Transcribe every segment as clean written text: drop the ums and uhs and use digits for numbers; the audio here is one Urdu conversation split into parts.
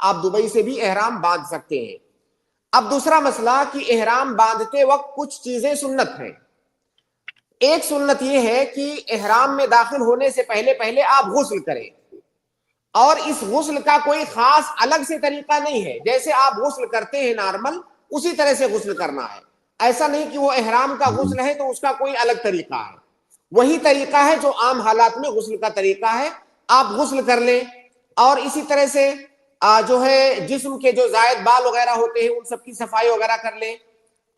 آپ دبئی سے بھی احرام باندھ سکتے ہیں۔ اب دوسرا مسئلہ کہ احرام باندھتے وقت کچھ چیزیں سنت ہیں۔ ایک سنت یہ ہے کہ احرام میں داخل ہونے سے پہلے آپ غسل کریں، اور اس غسل کا کوئی خاص الگ سے طریقہ نہیں ہے، جیسے آپ غسل کرتے ہیں نارمل اسی طرح سے غسل کرنا ہے۔ ایسا نہیں کہ وہ احرام کا غسل ہے تو اس کا کوئی الگ طریقہ ہے، وہی طریقہ ہے جو عام حالات میں غسل کا طریقہ ہے۔ آپ غسل کر لیں، اور اسی طرح سے جو ہے جسم کے جو زائد بال وغیرہ ہوتے ہیں ان سب کی صفائی وغیرہ کر لیں،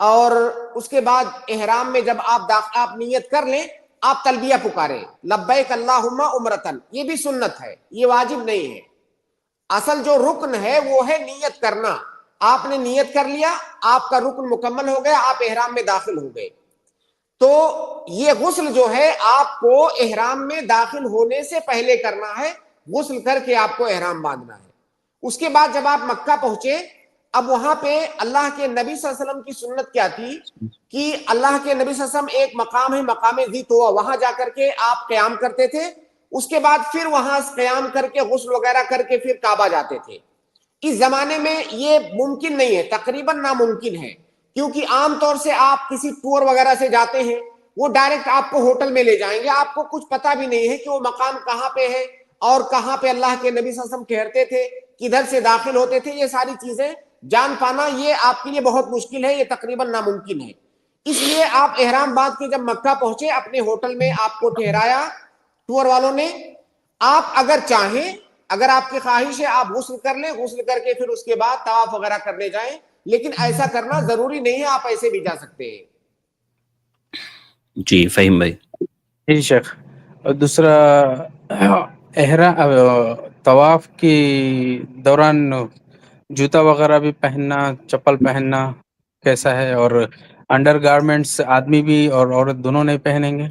اور اس کے بعد احرام میں جب آپ نیت کر لیں، آپ تلبیہ پکاریں، لبیک اللہم عمرتن، یہ بھی سنت ہے، یہ واجب نہیں ہے۔ اصل جو رکن ہے وہ ہے نیت کرنا۔ آپ نے نیت کر لیا، آپ کا رکن مکمل ہو گیا، آپ احرام میں داخل ہو گئے۔ تو یہ غسل جو ہے آپ کو احرام میں داخل ہونے سے پہلے کرنا ہے، غسل کر کے آپ کو احرام باندھنا ہے۔ اس کے بعد جب آپ مکہ پہنچے، اب وہاں پہ اللہ کے نبی صلی اللہ علیہ وسلم کی سنت کیا تھی کہ اللہ کے نبی صلی اللہ علیہ وسلم ایک مقام ہے مقام ذی طویٰ، وہاں جا کر کے آپ قیام کرتے تھے، اس کے بعد پھر وہاں قیام کر کے غسل وغیرہ کر کے پھر کعبہ جاتے تھے۔ اس زمانے میں یہ ممکن نہیں ہے، تقریباً ناممکن ہے، کیونکہ عام طور سے آپ کسی ٹور وغیرہ سے جاتے ہیں، وہ ڈائریکٹ آپ کو ہوٹل میں لے جائیں گے، آپ کو کچھ پتہ بھی نہیں ہے کہ وہ مقام کہاں پہ ہے اور کہاں پہ اللہ کے نبی صلی اللہ علیہ وسلم ٹھہرتے تھے، کدھر سے داخل ہوتے تھے، یہ ساری چیزیں جان پانا یہ آپ کے لیے بہت مشکل ہے، یہ تقریباً ناممکن ہے۔ اس لیے آپ احرام باندھ کے جب مکہ پہنچے، اپنے ہوٹل میں آپ کو ٹھہرایا ٹور والوں نے۔ آپ اگر چاہیں، اگر آپ کی خواہش ہے، آپ غسل کر لیں، غسل کر کے پھر اس کے بعد طواف وغیرہ کرنے جائیں، لیکن ایسا کرنا ضروری نہیں ہے، آپ ایسے بھی جا سکتے ہیں۔ جی فہیم بھائی۔ جی شیخ، اور دوسرا طواف کی دوران جوتا وغیرہ بھی پہننا، چپل پہننا کیسا ہے؟ اور انڈر گارمنٹس آدمی بھی اور عورت دونوں نہیں پہنیں گے؟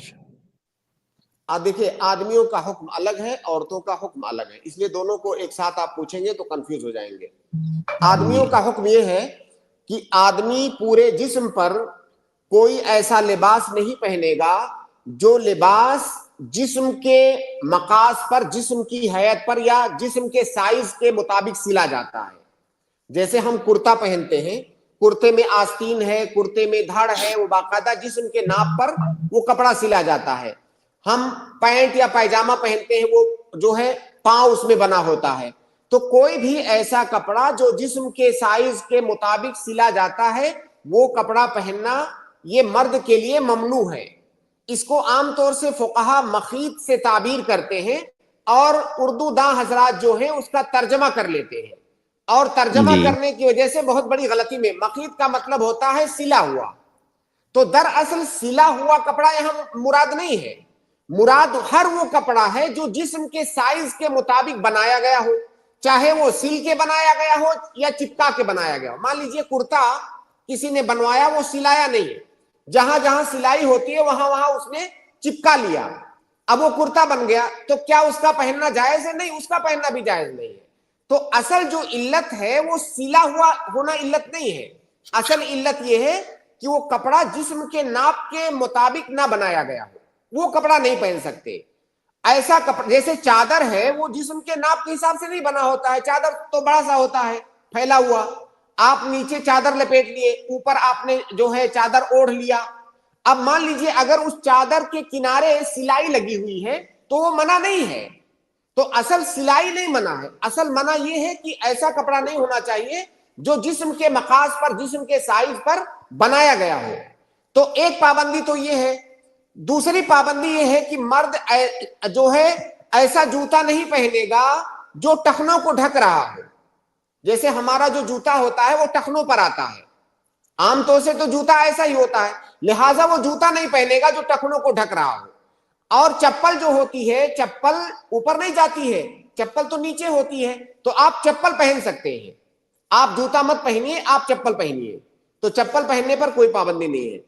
دیکھیے، آدمیوں کا حکم الگ ہے، عورتوں کا حکم الگ ہے، اس لیے دونوں کو ایک ساتھ آپ پوچھیں گے تو کنفیوز ہو جائیں گے۔ آدمیوں کا حکم یہ ہے کہ آدمی پورے جسم پر کوئی ایسا لباس نہیں پہنے گا جو لباس جسم کے مقاس پر، جسم کی حیت پر یا جسم کے سائز کے مطابق سلا جاتا ہے۔ جیسے ہم کرتا پہنتے ہیں، کرتے میں آستین ہے، کرتے میں دھڑ ہے، وہ باقاعدہ جسم کے ناپ پر وہ کپڑا سلا جاتا ہے۔ ہم پینٹ یا پائجامہ پہنتے ہیں، وہ جو ہے پاؤں اس میں بنا ہوتا ہے۔ تو کوئی بھی ایسا کپڑا جو جسم کے سائز کے مطابق سلا جاتا ہے، وہ کپڑا پہننا یہ مرد کے لیے ممنوع ہے۔ اس کو عام طور سے فقہا مخیط سے تعبیر کرتے ہیں، اور اردو داں حضرات جو ہیں اس کا ترجمہ کر لیتے ہیں، اور ترجمہ کرنے کی وجہ سے بہت بڑی غلطی میں، مخیط کا مطلب ہوتا ہے سلا ہوا، تو دراصل سلا ہوا کپڑا یہاں مراد نہیں ہے، مراد ہر وہ کپڑا ہے جو جسم کے سائز کے مطابق بنایا گیا ہو، چاہے وہ سل کے بنایا گیا ہو یا چپکا کے بنایا گیا ہو۔ مان لیجئے کرتا کسی نے بنوایا، وہ سلایا نہیں ہے، جہاں جہاں سلائی ہوتی ہے وہاں وہاں اس نے چپکا لیا، اب وہ کرتا بن گیا، تو کیا اس کا پہننا جائز ہے؟ نہیں، اس کا پہننا بھی جائز نہیں ہے۔ تو اصل جو علت ہے وہ سلا ہوا ہونا علت نہیں ہے، اصل علت یہ ہے کہ وہ کپڑا جسم کے ناپ کے مطابق نہ بنایا گیا ہو، وہ کپڑا نہیں پہن سکتے۔ ایسا کپڑا جیسے چادر ہے، وہ جسم کے ناپ کے حساب سے نہیں بنا ہوتا ہے، چادر تو بڑا سا ہوتا ہے پھیلا ہوا، آپ نیچے چادر لپیٹ لیے، اوپر آپ نے جو ہے چادر اوڑھ لیا۔ اب مان لیجئے اگر اس چادر کے کنارے سلائی لگی ہوئی ہے تو وہ منع نہیں ہے، تو اصل سلائی نہیں منع ہے، اصل منع یہ ہے کہ ایسا کپڑا نہیں ہونا چاہیے جو جسم کے مقاس پر، جسم کے سائز پر بنایا گیا ہو۔ تو ایک پابندی تو یہ ہے۔ دوسری پابندی یہ ہے کہ مرد جو ہے ایسا جوتا نہیں پہنے گا جو ٹخنوں کو ڈھک رہا ہو۔ جیسے ہمارا جو جوتا ہوتا ہے وہ ٹخنوں پر آتا ہے، عام طور سے تو جوتا ایسا ہی ہوتا ہے، لہٰذا وہ جوتا نہیں پہنے گا جو ٹخنوں کو ڈھک رہا ہو۔ اور چپل جو ہوتی ہے، چپل اوپر نہیں جاتی ہے، چپل تو نیچے ہوتی ہے، تو آپ چپل پہن سکتے ہیں، آپ جوتا مت پہنیے، آپ چپل پہنیے، تو چپل پہننے پر کوئی پابندی نہیں ہے۔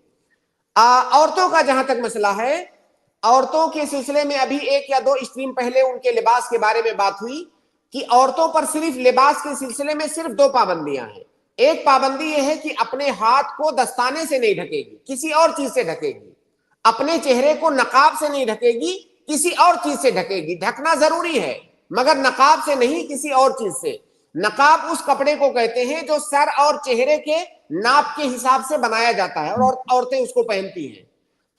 عورتوں کا جہاں تک مسئلہ ہے، عورتوں کے سلسلے میں ابھی 1 یا 2 اسٹریم پہلے ان کے لباس کے بارے میں بات ہوئی کہ عورتوں پر صرف لباس کے سلسلے میں صرف 2 پابندیاں ہیں۔ ایک پابندی یہ ہے کہ اپنے ہاتھ کو دستانے سے نہیں ڈھکے گی، کسی اور چیز سے ڈھکے گی، اپنے چہرے کو نقاب سے نہیں ڈھکے گی، کسی اور چیز سے ڈھکے گی، ڈھکنا ضروری ہے مگر نقاب سے نہیں، کسی اور چیز سے۔ نقاب اس کپڑے کو کہتے ہیں جو سر اور چہرے کے ناپ کے حساب سے بنایا جاتا ہے اور عورتیں اس کو پہنتی ہیں.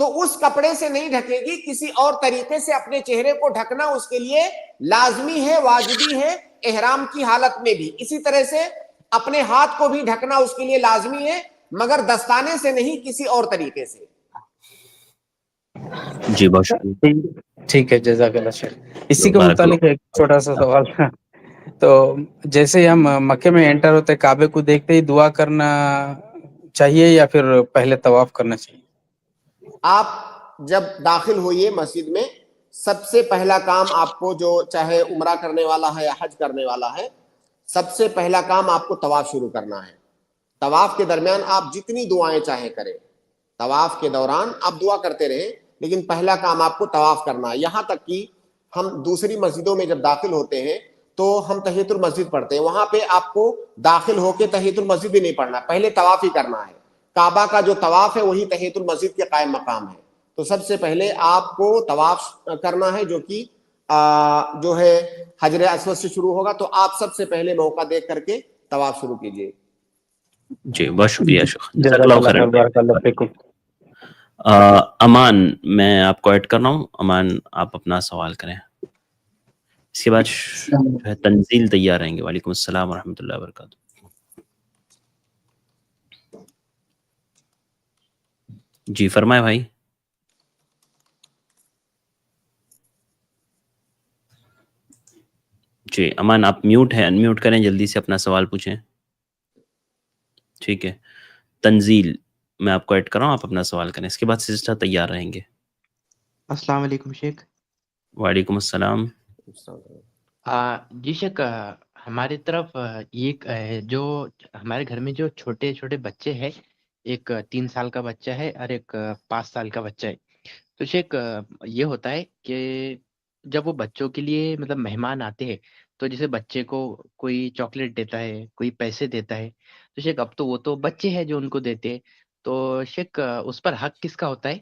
تو اس کپڑے سے نہیں ڈھکے گی, کسی اور طریقے سے اپنے چہرے کو ڈھکنا اس کے لیے لازمی ہے, واجبی ہے, احرام کی حالت میں بھی. اسی طرح سے اپنے ہاتھ کو بھی ڈھکنا اس کے لیے لازمی ہے, مگر دستانے سے نہیں, کسی اور طریقے سے. جی بہت شکریہ. ٹھیک ہے, جزاک اللہ خیر. اسی کے بارک متعلق ایک چھوٹا سا سوال تھا. تو جیسے ہم مکے میں انٹر ہوتے کعبے کو دیکھتے ہی دعا کرنا چاہیے یا پھر پہلے طواف کرنا چاہیے؟ آپ جب داخل ہوئیے مسجد میں, سب سے پہلا کام آپ کو, جو چاہے عمرہ کرنے والا ہے یا حج کرنے والا ہے, سب سے پہلا کام آپ کو طواف شروع کرنا ہے. طواف کے درمیان آپ جتنی دعائیں چاہیں کریں, طواف کے دوران آپ دعا کرتے رہیں, لیکن پہلا کام آپ کو طواف کرنا ہے. یہاں تک کہ ہم دوسری مسجدوں میں جب داخل ہوتے ہیں تو ہم تحیۃ المسجد پڑھتے ہیں, وہاں پہ آپ کو داخل ہو کے تحیۃ المسجد بھی نہیں پڑھنا, پہلے طواف ہی کرنا ہے. کعبہ کا جو طواف ہے وہی تحیۃ المسجد کے قائم مقام ہے. تو سب سے پہلے آپ کو طواف کرنا ہے, جو کہ جو ہے حجر اسود سے شروع ہوگا. تو آپ سب سے پہلے موقع دیکھ کر کے طواف شروع کیجیے. جی بہت شکریہ شیخ, جزاک جزاک اللہ اللہ خیر. خیر, بارک اللہ فیکم. امان, میں آپ کو ایڈ کر رہا ہوں. امان, آپ اپنا سوال کریں. اس کے بعد جو ہے تنزیل تیار رہیں گے. وعلیکم السلام ورحمۃ اللہ وبرکاتہ. جی فرمائے بھائی. جی امان, آپ میوٹ ہیں, ان میوٹ کریں, جلدی سے اپنا سوال پوچھیں. ٹھیک ہے, تنزیل میں آپ کو ایڈ کر رہا ہوں, آپ اپنا سوال کریں. اس کے بعد سسٹر تیار رہیں گے. السلام علیکم شیخ. وعلیکم السلام. جی شیخ, ہماری طرف ایک جو ہمارے گھر میں جو چھوٹے چھوٹے بچے ہیں, ایک 3 سال کا بچہ ہے اور ایک 5 سال کا بچہ ہے. تو شیخ یہ ہوتا ہے کہ جب وہ بچوں کے لیے مطلب مہمان آتے ہیں, تو جیسے بچے کو کوئی چاکلیٹ دیتا ہے, کوئی پیسے دیتا ہے, تو شیخ اب تو وہ تو بچے ہیں جو ان کو دیتے ہیں, تو شیخ اس پر حق کس کا ہوتا ہے؟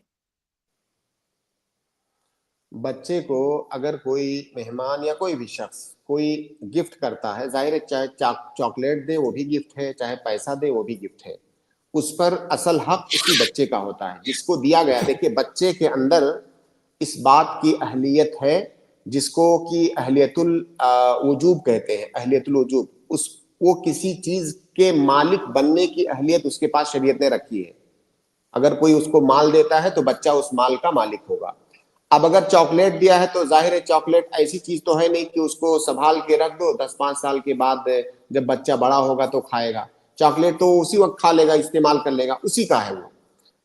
بچے کو اگر کوئی مہمان یا کوئی بھی شخص کوئی گفٹ کرتا ہے, ظاہر ہے چاہے چاکلیٹ دے وہ بھی گفٹ ہے, چاہے پیسہ دے وہ بھی گفٹ ہے, اس پر اصل حق اسی بچے کا ہوتا ہے جس کو دیا گیا. دیکھیے بچے کے اندر اس بات کی اہلیت ہے جس کو کہ اہلیت الوجوب کہتے ہیں. اہلیت الوجوب, وہ کسی چیز کے مالک بننے کی اہلیت اس کے پاس شریعت نے رکھی ہے. اگر کوئی اس کو مال دیتا ہے تو بچہ اس مال کا مالک ہوگا. اب اگر چاکلیٹ دیا ہے تو ظاہر ہے چاکلیٹ ایسی چیز تو ہے نہیں کہ اس کو سنبھال کے رکھ دو, 10-5 سال کے بعد جب بچہ بڑا ہوگا تو کھائے گا. چاکلیٹ تو اسی وقت کھا لے گا, استعمال کر لے گا, اسی کا ہے وہ.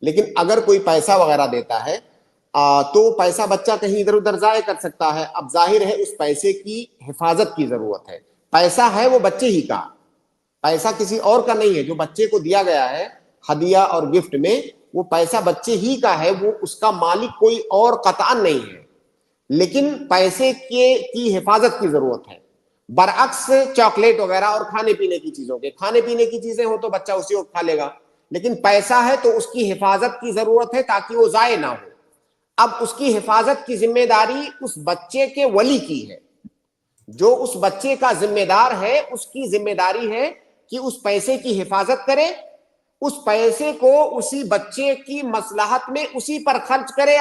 لیکن اگر کوئی پیسہ وغیرہ دیتا ہے تو پیسہ بچہ کہیں ادھر ادھر ضائع کر سکتا ہے. اب ظاہر ہے اس پیسے کی حفاظت کی ضرورت ہے. پیسہ ہے وہ بچے ہی کا, پیسہ کسی اور کا نہیں ہے. جو بچے کو دیا گیا ہے ہدیہ اور گفٹ میں, وہ پیسہ بچے ہی کا ہے, وہ اس کا مالک کوئی اور قطعاً نہیں ہے. لیکن پیسے کی حفاظت کی ضرورت ہے. برعکس چاکلیٹ وغیرہ اور کھانے پینے کی چیزوں کے, کھانے پینے کی چیزیں ہو تو بچہ اسی وقت کھا لے گا, لیکن پیسہ ہے تو اس کی حفاظت کی ضرورت ہے تاکہ وہ ضائع نہ ہو. اب اس کی حفاظت کی ذمہ داری اس بچے کے ولی کی ہے. جو اس بچے کا ذمہ دار ہے اس کی ذمہ داری ہے کہ اس پیسے کی حفاظت کرے, اس پیسے کو اسی بچے کی مصلحت میں اسی پر خرچ کرے,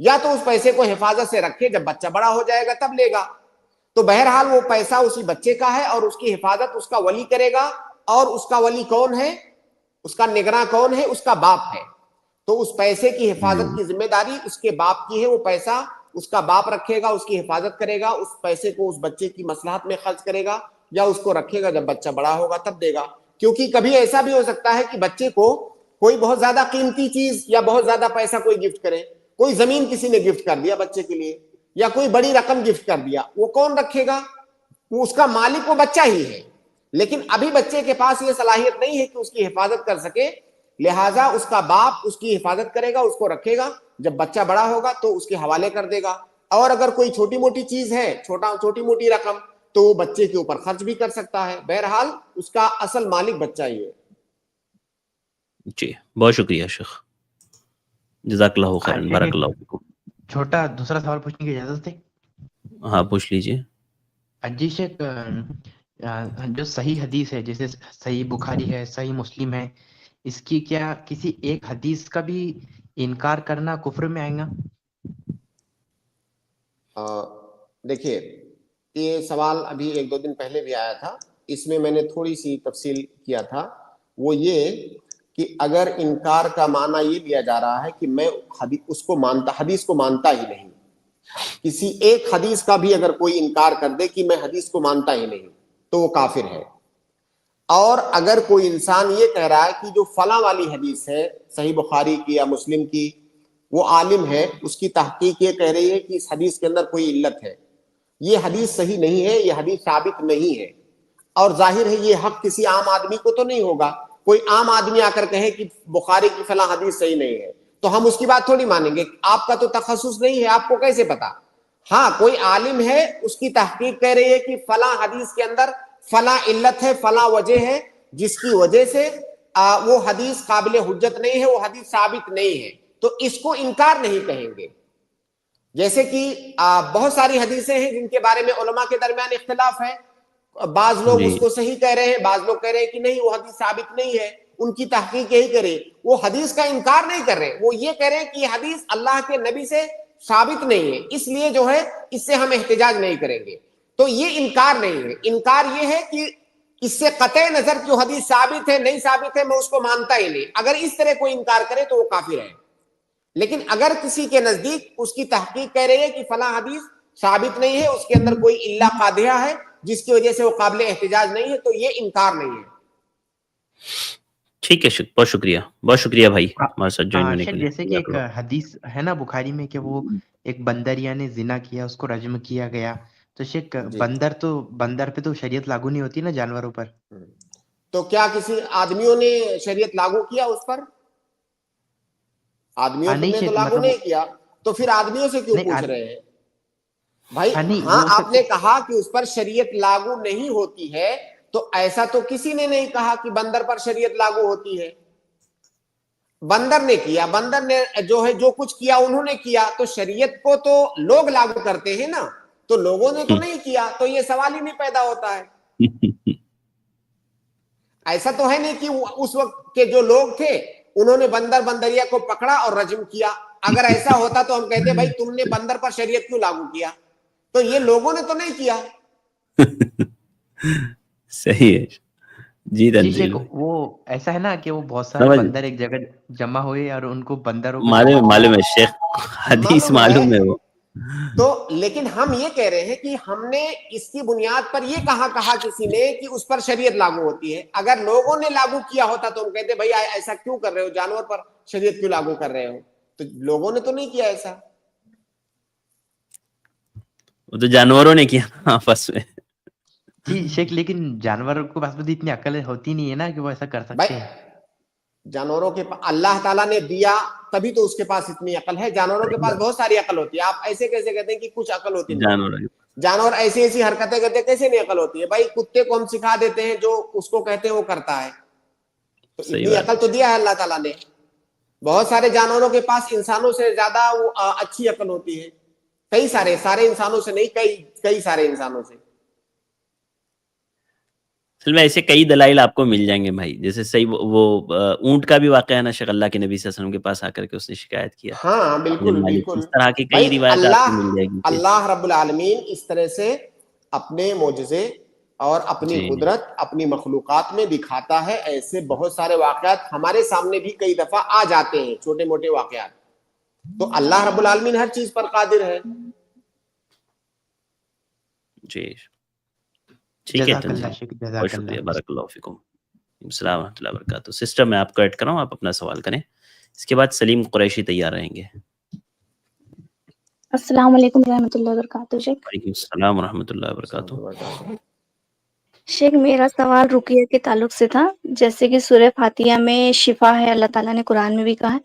یا تو اس پیسے کو حفاظت سے رکھے, جب بچہ بڑا ہو جائے گا تب لے گا. تو بہرحال وہ پیسہ اسی بچے کا ہے اور اس کی حفاظت اس کا ولی کرے گا. اور اس کا ولی کون ہے, اس کا نگراں کون ہے, اس کا باپ ہے. تو اس پیسے کی حفاظت کی ذمہ داری اس کے باپ کی ہے. وہ پیسہ اس کا باپ رکھے گا, اس کی حفاظت کرے گا, اس پیسے کو اس بچے کی مصلحت میں خرچ کرے گا, یا اس کو رکھے گا, جب بچہ بڑا ہوگا تب دے گا. کیونکہ کبھی ایسا بھی ہو سکتا ہے کہ بچے کو کوئی بہت زیادہ قیمتی چیز یا بہت زیادہ پیسہ کوئی گفٹ کرے. کوئی زمین کسی نے گفٹ کر دیا بچے کے لیے, یا کوئی بڑی رقم گفٹ کر دیا, وہ کون رکھے گا؟ وہ اس کا مالک وہ بچہ ہی ہے. لیکن ابھی بچے کے پاس یہ صلاحیت نہیں ہے کہ اس کی حفاظت کر سکے, لہٰذا اس کا باپ اس کی حفاظت کرے گا, اس کو رکھے گا. جب بچہ بڑا ہوگا تو اس کے حوالے کر دے گا. اور اگر کوئی چھوٹی موٹی چیز ہے, چھوٹی موٹی رقم, تو وہ بچے کے اوپر خرچ بھی کر سکتا ہے. بہرحال اس کا اصل مالک بچہ ہی ہے. جی بہت شکریہ شیخ, جزاک اللہ خیرن, بارک اللہ فیکم. چھوٹا دوسرا سوال پوچھنے کی اجازت ہے؟ ہاں پوچھ لیجئے. جی شیخ, جو صحیح حدیث ہے جیسے صحیح بخاری ہے صحیح مسلم ہے اس کی کیا کسی ایک حدیث کا بھی انکار کرنا کفر میں آئے گا؟ دیکھیے یہ سوال ابھی 1-2 دن پہلے بھی آیا تھا، اس میں میں نے تھوڑی سی تفصیل کیا تھا، وہ یہ کہ اگر انکار کا معنی یہ لیا جا رہا ہے کہ میں اس کو حدیث کو مانتا ہی نہیں، کسی ایک حدیث کا بھی اگر کوئی انکار کر دے کہ میں حدیث کو مانتا ہی نہیں تو وہ کافر ہے۔ اور اگر کوئی انسان یہ کہہ رہا ہے کہ جو فلاں والی حدیث ہے صحیح بخاری کی یا مسلم کی، وہ عالم ہے اس کی تحقیق یہ کہہ رہی ہے کہ اس حدیث کے اندر کوئی علت ہے، یہ حدیث صحیح نہیں ہے، یہ حدیث ثابت نہیں ہے، اور ظاہر ہے یہ حق کسی عام آدمی کو تو نہیں ہوگا، کوئی عام آدمی آ کر کہے کہ بخاری کی فلاں حدیث صحیح نہیں ہے تو ہم اس کی بات تھوڑی مانیں گے، آپ کا تو تخصص نہیں ہے، آپ کو کیسے پتا؟ ہاں کوئی عالم ہے اس کی تحقیق کہہ رہی ہے کہ فلاں حدیث کے اندر فلاں علت ہے، فلاں وجہ ہے جس کی وجہ سے وہ حدیث قابل حجت نہیں ہے، وہ حدیث ثابت نہیں ہے، تو اس کو انکار نہیں کہیں گے۔ جیسے کہ بہت ساری حدیثیں ہیں جن کے بارے میں علماء کے درمیان اختلاف ہے، بعض لوگ اس جی کو صحیح کہہ رہے ہیں، بعض لوگ کہہ رہے ہیں کہ نہیں وہ حدیث ثابت نہیں ہے، ان کی تحقیق یہی کرے، وہ حدیث کا انکار نہیں کر رہے، وہ یہ کہہ رہے ہیں کہ یہ حدیث اللہ کے نبی سے ثابت نہیں ہے، اس لیے جو ہے اس سے ہم احتجاج نہیں کریں گے، تو یہ انکار نہیں ہے۔ انکار یہ ہے کہ اس سے قطع نظر جو حدیث ثابت ہے نہیں ثابت ہے میں اس کو مانتا ہی نہیں، اگر اس طرح کوئی انکار کرے تو وہ کافر ہے۔ لیکن اگر کسی کے نزدیک اس کی تحقیق کہہ رہی ہے کہ فلاں حدیث ثابت نہیں ہے، اس کے اندر کوئی علہ قادحہ ہے جس کی وجہ سے وہ قابل احتجاج نہیں ہے، تو یہ انکار نہیں ہے۔ ٹھیک ہے، بہت شکریہ بھائی ہمارے ساتھ جوائن ہونے کے شیخ لیے، جیسے کہ جزاک ایک اللہ۔ حدیث ہے نا بخاری میں کہ وہ ایک بندریا نے زنا کیا اس کو رجم کیا گیا، تو شیخ جی بندر پہ تو شریعت لاگو نہیں ہوتی نا جانوروں پر؟ تو کیا کسی آدمیوں نے شریعت لاگو کیا اس پر؟ آدمیوں نہیں نے تو شیخ لاگو مطلب نہیں کیا، تو پھر آدمیوں سے کیوں نہیں پوچھ رہے ہیں بھائی؟ نہیں ہاں وہ آپ نے کہا کہ اس پر شریعت لاگو نہیں ہوتی ہے، تو ایسا تو کسی نے نہیں کہا کہ بندر پر شریعت لاگو ہوتی ہے، بندر نے کیا، بندر نے جو ہے جو کچھ کیا انہوں نے کیا، تو شریعت کو تو لوگ لاگو کرتے ہیں نا، تو لوگوں نے تو نہیں کیا، تو یہ سوال ہی نہیں پیدا ہوتا ہے۔ ایسا تو ہے نہیں کہ اس وقت کے جو لوگ تھے انہوں نے بندر بندریا کو پکڑا اور رجم کیا، اگر ایسا ہوتا تو ہم کہتے بھائی تم نے بندر پر شریعت کیوں لاگو کیا، تو یہ لوگوں نے تو نہیں کیا۔ صحیح ہے جی جی تنزیل شیخ بھائی، وہ ایسا ہے نا کہ وہ بہت سارے سمجھ بندر ایک جگہ جمع ہوئے اور ان کو بندروں کو جمع معلوم کیا۔ معلوم ہے شیخ، حدیث معلوم ہے وہ۔ تو لیکن ہم یہ کہہ رہے ہیں کہ ہم نے اس کی بنیاد پر یہ کہا کسی نے کہ اس پر شریعت لاگو ہوتی ہے، اگر لوگوں نے لاگو کیا ہوتا تو ہم کہتے بھائی ایسا کیوں کر رہے ہو، جانور پر شریعت کیوں لاگو کر رہے ہو، تو لوگوں نے تو نہیں کیا ایسا۔ وہ تو جانوروں نے کیا آپس میں۔ جی شیخ لیکن جانوروں کے پاس بھی اتنی عقل ہوتی نہیں ہے نا کہ وہ ایسا کر بھائی سکتے ہیں۔ جانوروں کے اللہ تعالیٰ نے دیا تبھی تو اس کے پاس اتنی عقل ہے، جانوروں کے پاس بہت ساری عقل ہوتی ہے، آپ ایسے کیسے کہتے ہیں کہ کچھ عقل ہوتی نہیں ہے؟ جانوروں کے جانور ایسی ایسی حرکتیں کرتے کیسے نہیں عقل ہوتی ہے؟ بھائی کتے کو ہم سکھا دیتے ہیں جو اس کو کہتے ہیں وہ کرتا ہے، تو صحیح اتنی بات عقل تو ہے۔ دیا ہے اللہ تعالیٰ نے۔ بہت سارے جانوروں کے پاس انسانوں سے زیادہ وہ اچھی عقل ہوتی ہے، کئی سارے انسانوں سے نہیں، کئی سارے انسانوں سے۔ اصل میں ایسے کئی دلائل آپ کو مل جائیں گے بھائی، جیسے صحیح وہ اونٹ کا بھی واقعہ ہے نا شیخ، اللہ کے نبی صلی اللہ علیہ وسلم کے پاس آ کر کے اس نے شکایت کیا ہاں بن بالکل مالک، بالکل اس طرح کی بھائی، کئی روایت آپ کو مل جائے گی کہ اللہ رب العالمین اس طرح سے اپنے معجزے اور اپنی جی قدرت اپنی مخلوقات میں دکھاتا ہے، ایسے بہت سارے واقعات ہمارے سامنے بھی کئی دفعہ آ جاتے ہیں، چھوٹے موٹے واقعات، تو اللہ رب العالمین ہر چیز پر قادر ہے۔ جی ٹھیک ہے جزاک اللہ تنزیل، شیخ، بہت جزاک شکریہ، اللہ۔ بارک اللہ فیکم، السلام ورحمۃ اللہ وبرکاتہ۔ سسٹر میں آپ کو ایڈ کر رہا ہوں، آپ اپنا سوال کریں، اس کے بعد سلیم قریشی تیار رہیں گے۔ السلام علیکم ورحمۃ اللہ وبرکاتہ۔ شیخ وعلیکم السلام ورحمۃ اللہ وبرکاتہ۔ شیخ میرا سوال رقیہ کے تعلق سے تھا، جیسے کہ سورہ فاتحہ میں شفا ہے، اللہ تعالیٰ نے قرآن میں بھی کہا ہے،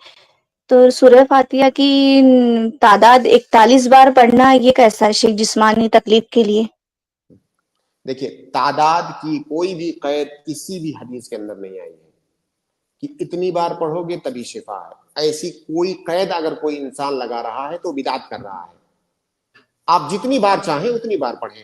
تو سورہ فاتحہ کی تعداد 41 بار پڑھنا یہ کیسا ہے شیخ جسمانی تکلیف کے لیے؟ دیکھیے تعداد کی کوئی بھی قید کسی بھی حدیث کے اندر نہیں آئی ہے کہ اتنی بار پڑھو گے تبھی شفا ہے، ایسی کوئی قید اگر کوئی انسان لگا رہا ہے تو بدعت کر رہا ہے۔ آپ جتنی بار چاہیں اتنی بار پڑھیں،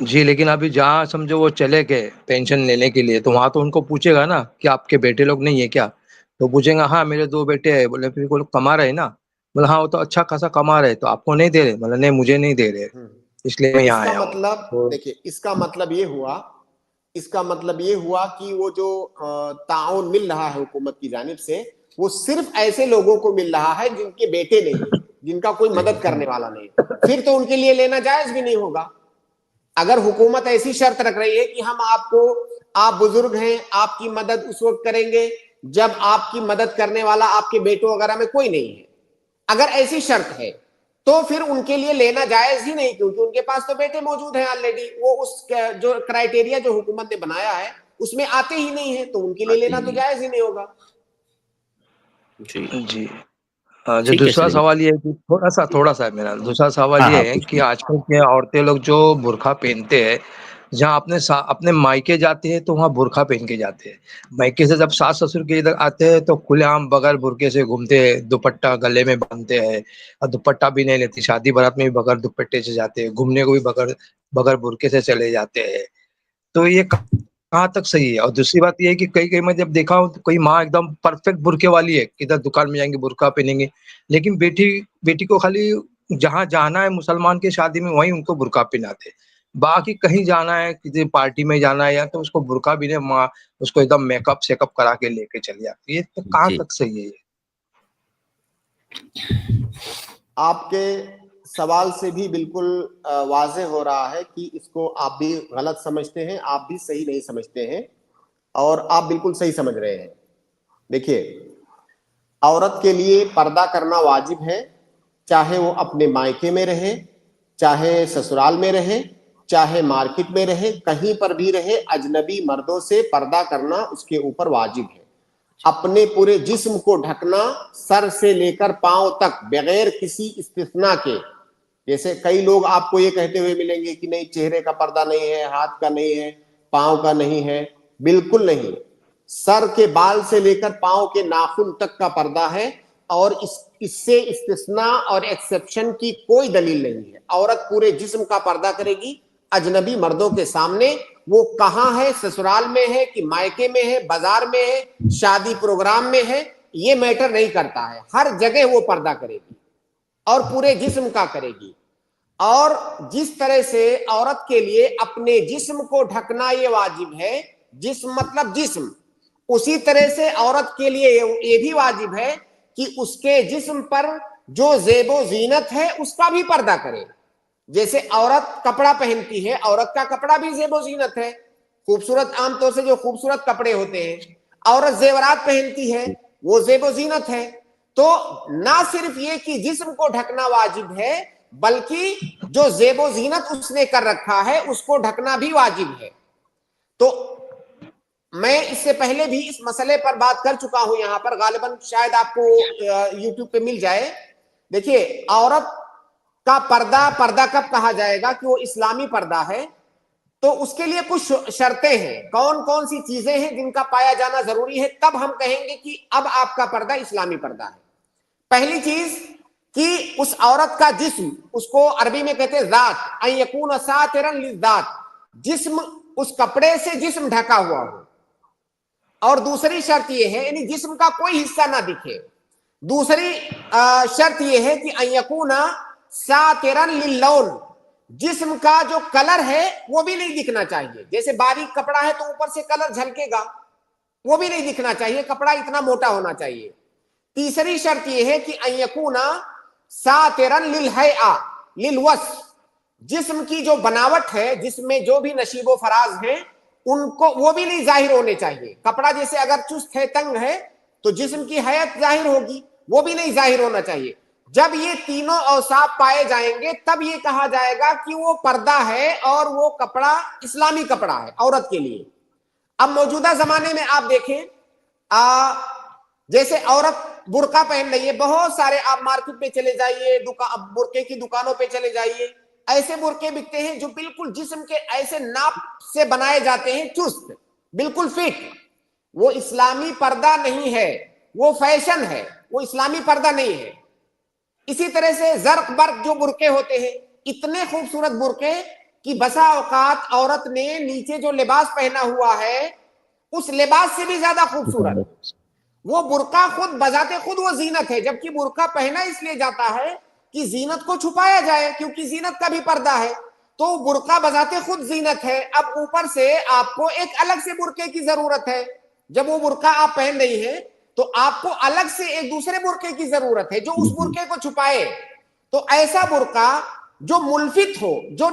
جی لیکن ابھی جہاں سمجھو وہ چلے گئے پینشن لینے کے لیے، تو وہاں تو ان کو پوچھے گا نا کہ آپ کے بیٹے لوگ نہیں ہے کیا؟ تو پوچھیں گا ہاں میرے 2 بیٹے ہیں، بولے پھر وہ لوگ کما رہے ہیں نا، بولے ہاں وہ تو اچھا خاصا کما رہے، تو آپ کو نہیں دے رہے؟ بولے نہیں مجھے نہیں دے رہے، اس لیے میں اس یہاں کا آیا ہوں۔ مطلب تو دیکھیے، اس کا مطلب یہ ہوا کہ وہ جو تعاون مل رہا ہے حکومت کی جانب سے، وہ صرف ایسے لوگوں کو مل رہا ہے جن کے بیٹے نہیں ہیں، جن کا کوئی مدد کرنے والا نہیں، پھر تو ان کے لیے لینا جائز بھی نہیں ہوگا۔ اگر حکومت ایسی شرط رکھ رہی ہے کہ ہم آپ بزرگ ہیں، آپ کی مدد اس وقت کریں گے جب آپ کی مدد کرنے والا آپ کے بیٹوں وغیرہ میں کوئی نہیں ہے، اگر ایسی شرط ہے تو پھر ان کے لیے لینا جائز ہی نہیں، کیونکہ ان کے پاس تو بیٹے موجود ہیں آلریڈی، وہ اس جو کرائٹیریا جو حکومت نے بنایا ہے اس میں آتے ہی نہیں ہیں، تو ان کے لیے لینا تو جائز ہی نہیں ہوگا۔ جی جو ٹھیک ہے دوسرا سلیم۔ سوال یہ ہے کہ تھوڑا سا میرا دوسرا سوال ہاں یہ ہاں ہے پوچھیں۔ کہ آج کل کے عورتیں لوگ جو برقع پہنتے ہیں، جہاں اپنے مائکے جاتے ہیں تو وہاں برقع پہن کے جاتے ہیں، مائکے سے جب ساس سسر کے ادھر آتے ہیں تو کھلے عام بغیر برقعے سے گھومتے ہیں، دوپٹہ گلے میں باندھتے ہیں، اور دوپٹہ بھی نہیں لیتے، شادی برات میں بھی بغیر دوپٹے سے جاتے ہیں، گھومنے کو بھی بغیر برقعے سے چلے جاتے ہیں، تو یہ کہاں تک صحیح ہے؟ اور دوسری بات یہ ہے کہ کئی میں جب دیکھا ہوں تو کوئی ماں ایک دم پرفیکٹ برقعے والی ہے، ادھر دکان میں جائیں گے برقعہ پہنیں گے، لیکن بیٹی کو خالی جہاں جانا ہے مسلمان کی شادی میں وہیں ان کو برقعہ پہناتے، باقی کہیں جانا ہے کسی پارٹی میں جانا ہے یا تو اس کو برقعہ بھی نہیں، ماں اس کو ایک دم میک اپ شیک اپ کرا کے لے کے چلی جاتی ہے، تو کہاں جی تک صحیح ہے یہ؟ آپ کے سوال سے بھی بالکل واضح ہو رہا ہے کہ اس کو آپ بھی غلط سمجھتے ہیں، آپ بھی صحیح نہیں سمجھتے ہیں، اور آپ بالکل صحیح سمجھ رہے ہیں۔ دیکھیے، عورت کے لیے پردہ کرنا واجب ہے، چاہے وہ اپنے مائکے میں رہے، چاہے سسرال میں رہے، چاہے مارکیٹ میں رہے، کہیں پر بھی رہے، اجنبی مردوں سے پردہ کرنا اس کے اوپر واجب ہے۔ اپنے پورے جسم کو ڈھکنا سر سے لے کر پاؤں تک بغیر کسی استثناء کے، جیسے کئی لوگ آپ کو یہ کہتے ہوئے ملیں گے کہ نہیں چہرے کا پردہ نہیں ہے، ہاتھ کا نہیں ہے، پاؤں کا نہیں ہے، بالکل نہیں، سر کے بال سے لے کر پاؤں کے ناخن تک کا پردہ ہے، اور اس سے استثناء اور ایکسیپشن کی کوئی دلیل نہیں ہے۔ عورت پورے جسم کا پردہ کرے گی اجنبی مردوں کے سامنے، وہ کہاں ہے، سسرال میں ہے کہ مائکے میں ہے، بازار میں ہے، شادی پروگرام میں ہے، یہ میٹر نہیں کرتا ہے، ہر جگہ وہ پردہ کرے گی اور پورے جسم کا کرے گی۔ اور جس طرح سے عورت کے لیے اپنے جسم کو ڈھکنا یہ واجب ہے، جسم مطلب جسم، اسی طرح سے عورت کے لیے یہ بھی واجب ہے کہ اس کے جسم پر جو زیب و زینت ہے اس کا بھی پردہ کرے۔ جیسے عورت کپڑا پہنتی ہے، عورت کا کپڑا بھی زیب و زینت ہے، خوبصورت، عام طور سے جو خوبصورت کپڑے ہوتے ہیں، عورت زیورات پہنتی ہے، وہ زیب و زینت ہے۔ تو نہ صرف یہ کہ جسم کو ڈھکنا واجب ہے، بلکہ جو زیب و زینت اس نے کر رکھا ہے اس کو ڈھکنا بھی واجب ہے۔ تو میں اس سے پہلے بھی اس مسئلے پر بات کر چکا ہوں یہاں پر، غالباً شاید آپ کو یوٹیوب پہ مل جائے۔ دیکھیے، عورت کا پردہ کب کہا جائے گا کہ وہ اسلامی پردہ ہے؟ تو اس کے لیے کچھ شرطیں ہیں، کون کون سی چیزیں ہیں جن کا پایا جانا ضروری ہے، تب ہم کہیں گے کہ اب آپ کا پردہ اسلامی پردہ ہے۔ پہلی چیز کہ اس عورت کا جسم، اس کو عربی میں کہتے ہیں ذات، ان یکون ساترا للذات، جسم، اس کپڑے سے جسم ڈھکا ہوا ہو۔ اور دوسری شرط یہ ہے یعنی جسم کا کوئی حصہ نہ دکھے۔ دوسری شرط یہ ہے کہ ان یکون ساترا للون، جسم کا جو کلر ہے وہ بھی نہیں دکھنا چاہیے، جیسے باریک کپڑا ہے تو اوپر سے کلر جھلکے گا، وہ بھی نہیں دکھنا چاہیے، کپڑا اتنا موٹا ہونا چاہیے۔ تیسری شرط یہ ہے کہ ان یکون ساترا للہیئہ للوصف، جسم کی جو بناوٹ ہے، جسم میں جو بھی نشیب و فراز ہیں ان کو وہ بھی نہیں ظاہر ہونے چاہیے۔ کپڑا جیسے اگر چست ہے، تنگ ہے، تو جسم کی حیت ظاہر ہوگی، وہ بھی نہیں ظاہر ہونا چاہیے۔ جب یہ تینوں اوصاف پائے جائیں گے تب یہ کہا جائے گا کہ وہ پردہ ہے اور وہ کپڑا اسلامی کپڑا ہے عورت کے لیے۔ اب موجودہ زمانے میں آپ دیکھیں، جیسے عورت برقع پہن رہی ہے، بہت سارے، آپ مارکیٹ میں چلے جائیے، برقعے کی دکانوں پہ چلے جائیے، ایسے برقعے بکتے ہیں جو بالکل جسم کے ایسے ناپ سے بنائے جاتے ہیں، چست، بالکل فٹ۔ وہ اسلامی پردہ نہیں ہے، وہ فیشن ہے، وہ اسلامی پردہ نہیں ہے۔ اسی طرح سے زرق برق جو برقعے ہوتے ہیں، اتنے خوبصورت برقعے کہ بسا اوقات عورت نے نیچے جو لباس پہنا ہوا ہے اس لباس سے بھی زیادہ خوبصورت وہ برقع خود بذات خود وہ زینت ہے، جبکہ برقع پہنا اس لیے جاتا ہے کہ زینت کو چھپایا جائے، کیونکہ زینت کا بھی پردہ ہے، تو برقع بذات خود زینت ہے۔ اب اوپر سے آپ کو ایک الگ سے برقعے کی ضرورت ہے، جب وہ برقع آپ پہن رہی ہیں تو آپ کو الگ سے ایک دوسرے برقعے کی ضرورت ہے جو اس برقعے کو چھپائے۔ تو ایسا برقع جو ملفت ہو، جو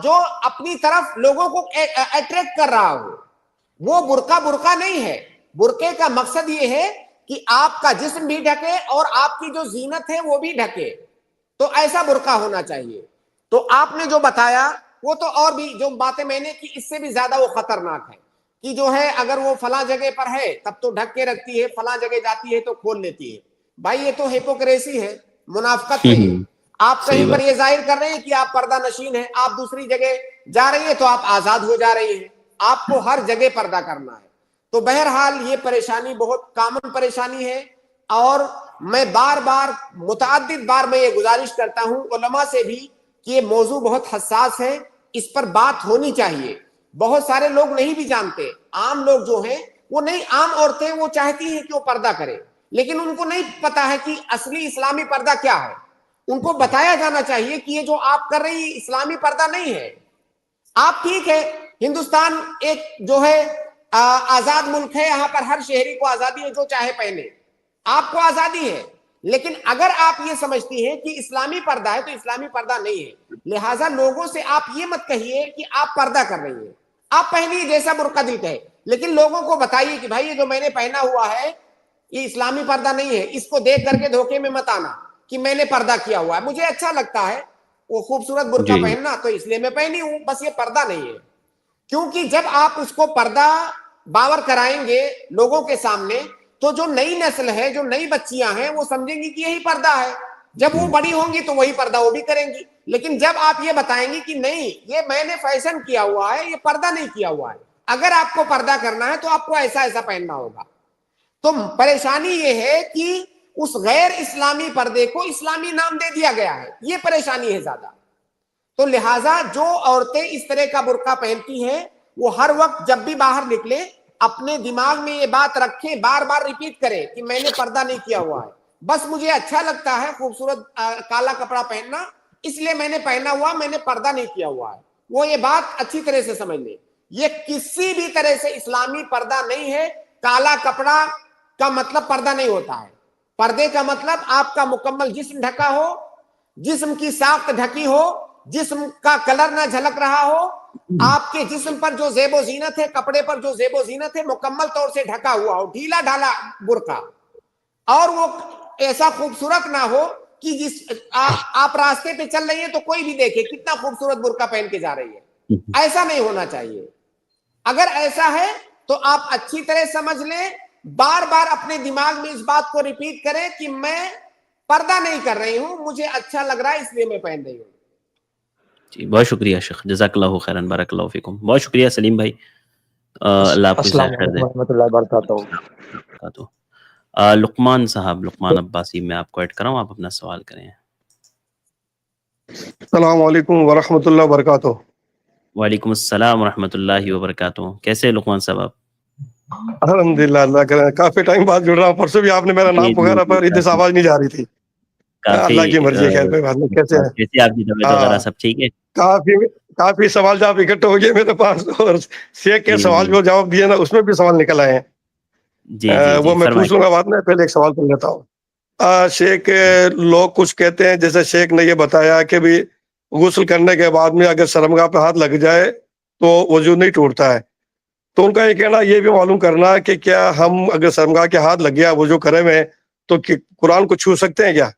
جو اپنی طرف لوگوں کو اٹریکٹ کر رہا ہو، وہ برقع نہیں ہے۔ برقعے کا مقصد یہ ہے کہ آپ کا جسم بھی ڈھکے اور آپ کی جو زینت ہے وہ بھی ڈھکے، تو ایسا برقع ہونا چاہیے۔ تو آپ نے جو بتایا وہ تو اور بھی جو باتیں میں نے کی اس سے بھی زیادہ وہ خطرناک ہے کہ جو ہے اگر وہ فلاں جگہ پر ہے تب تو ڈھک کے رکھتی ہے، فلاں جگہ جاتی ہے تو کھول لیتی ہے۔ بھائی یہ تو ہیپوکریسی ہے، منافقت ہے۔ آپ کہیں پر یہ ظاہر کر رہے ہیں کہ آپ پردہ نشین ہیں، آپ دوسری جگہ جا رہی ہیں تو آپ آزاد ہو جا رہی ہیں۔ آپ کو ہر جگہ پردہ کرنا ہے۔ تو بہرحال یہ پریشانی بہت کامن پریشانی ہے، اور میں بار بار متعدد بار میں یہ گزارش کرتا ہوں علماء سے بھی کہ یہ موضوع بہت حساس ہے، اس پر بات ہونی چاہیے۔ بہت سارے لوگ نہیں بھی جانتے، عام لوگ جو ہیں وہ نہیں، عام عورتیں وہ چاہتی ہیں کہ وہ پردہ کرے، لیکن ان کو نہیں پتا ہے کہ اصلی اسلامی پردہ کیا ہے۔ ان کو بتایا جانا چاہیے کہ یہ جو آپ کر رہی ہیں اسلامی پردہ نہیں ہے۔ آپ ٹھیک ہے، ہندوستان ایک جو ہے آزاد ملک ہے، یہاں پر ہر شہری کو آزادی ہے جو چاہے پہنے، آپ کو آزادی ہے، لیکن اگر آپ یہ سمجھتی ہیں کہ اسلامی پردہ ہے تو اسلامی پردہ نہیں ہے۔ لہٰذا لوگوں سے آپ یہ مت کہیے کہ آپ پردہ کر رہی ہیں، آپ پہنیے جیسا برقع دل کہے، لیکن لوگوں کو بتائیے کہ بھائی یہ جو میں نے پہنا ہوا ہے یہ اسلامی پردہ نہیں ہے، اس کو دیکھ کر کے دھوکے میں مت آنا کہ میں نے پردہ کیا ہوا ہے، مجھے اچھا لگتا ہے وہ خوبصورت برقع پہننا تو اس لیے میں پہنی ہوں، بس یہ پردہ نہیں ہے۔ کیونکہ جب آپ اس کو پردہ باور کرائیں گے لوگوں کے سامنے تو جو نئی نسل ہے، جو نئی بچیاں ہیں وہ سمجھیں گی کہ یہی پردہ ہے، جب وہ بڑی ہوں گی تو وہی پردہ وہ بھی کریں گی۔ لیکن جب آپ یہ بتائیں گی کہ نہیں یہ میں نے فیشن کیا ہوا ہے، یہ پردہ نہیں کیا ہوا ہے، اگر آپ کو پردہ کرنا ہے تو آپ کو ایسا ایسا پہننا ہوگا۔ تو پریشانی یہ ہے کہ اس غیر اسلامی پردے کو اسلامی نام دے دیا گیا ہے، یہ پریشانی ہے زیادہ۔ تو لہٰذا جو عورتیں اس طرح کا برقع پہنتی ہیں وہ ہر وقت جب بھی باہر نکلے اپنے دماغ میں یہ بات رکھیں، بار بار ریپیٹ کریں کہ میں نے پردہ نہیں کیا ہوا ہے، بس مجھے اچھا لگتا ہے خوبصورت کالا کپڑا پہننا اس لیے میں نے پہنا ہوا، میں نے پردہ نہیں کیا ہوا ہے۔ وہ یہ بات اچھی طرح سے سمجھ لیں، یہ کسی بھی طرح سے اسلامی پردہ نہیں ہے۔ کالا کپڑا کا مطلب پردہ نہیں ہوتا ہے، پردے کا مطلب آپ کا مکمل جسم ڈھکا ہو، جسم کی ساخت ڈھکی ہو، جسم کا کلر نہ جھلک رہا ہو، آپ کے جسم پر جو زیب و زینت ہے، کپڑے پر جو زیب و زینت ہے مکمل طور سے ڈھکا ہوا ہو، ڈھیلا ڈھالا برقع، اور وہ ایسا خوبصورت نہ ہو کہ آپ راستے پہ چل رہی ہیں تو کوئی بھی دیکھے کتنا خوبصورت برقع پہن کے جا رہی ہے، ایسا نہیں ہونا چاہیے۔ اگر ایسا ہے تو آپ اچھی طرح سمجھ لیں، بار بار اپنے دماغ میں اس بات کو ریپیٹ کریں کہ میں پردہ نہیں کر رہی ہوں، مجھے اچھا لگ رہا ہے اس لیے میں پہن رہی ہوں۔ جی بہت شکریہ شیخ، جزاک اللہ خیرن، بارک اللہ فیکم۔ بہت شکریہ سلیم بھائی، اللہ آپ کو السلام جزائے خیر دے۔ علیکم ورحمۃ اللہ وبرکاتہ۔ لقمان صاحب، لقمان عباسی، میں آپ کو ایڈ کراؤں، آپ اپنا سوال کریں۔ السلام علیکم ورحمۃ اللہ وبرکاتہ۔ وعلیکم السلام ورحمۃ اللہ وبرکاتہ۔ کیسے ہیں لقمان صاحب آپ؟ الحمدللہ، اللہ کا کافی ٹائم بعد جڑ رہا ہوں، پرسوں بھی آپ نے میرا نام پکارا پر ادھر سے آواز نہیں جا رہی تھی۔ اللہ کی مرضی ہے، خیر کوئی بات نہیں۔ کیسے ہیں؟ کیسے آپ کی طبیعت وغیرہ سب ٹھیک ہے؟ کافی سوال جواب اکٹھے ہو گئے میرے پاس، اور شیخ کے سوال جو جواب دیے نا اس میں بھی سوال نکل آئے ہیں، وہ میں پوچھ لوں گا بعد میں، پہلے ایک سوال کر لیتا ہوں۔ شیخ، لوگ کچھ کہتے ہیں، جیسے شیخ نے یہ بتایا کہ بھی غسل کرنے کے بعد میں اگر شرمگاہ پہ ہاتھ لگ جائے تو وضو نہیں ٹوٹتا ہے، تو ان کا یہ کہنا یہ بھی معلوم کرنا کہ کیا ہم اگر شرمگاہ کے ہاتھ لگ گیا وضو کرے میں تو قرآن کو چھو سکتے ہیں کیا؟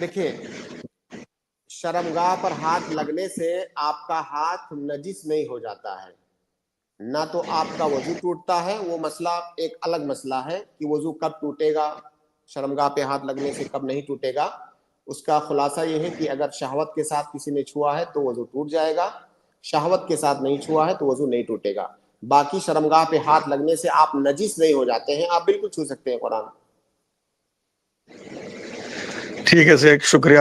دیکھیں، شرمگاہ پر ہاتھ لگنے سے آپ کا ہاتھ نجس نہیں ہو جاتا ہے، نہ تو آپ کا وضو ٹوٹتا ہے، وہ مسئلہ ایک الگ مسئلہ ہے کہ وضو کب ٹوٹے گا، شرمگاہ پہ ہاتھ لگنے سے کب نہیں ٹوٹے گا۔ اس کا خلاصہ یہ ہے کہ اگر شہوت کے ساتھ کسی نے چھوا ہے تو وضو ٹوٹ جائے گا، شہوت کے ساتھ نہیں چھوا ہے تو وضو نہیں ٹوٹے گا۔ باقی شرمگاہ پہ ہاتھ لگنے سے آپ نجس نہیں ہو جاتے ہیں، آپ بالکل چھو سکتے ہیں قرآن۔ ٹھیک ہے شیخ، شکریہ۔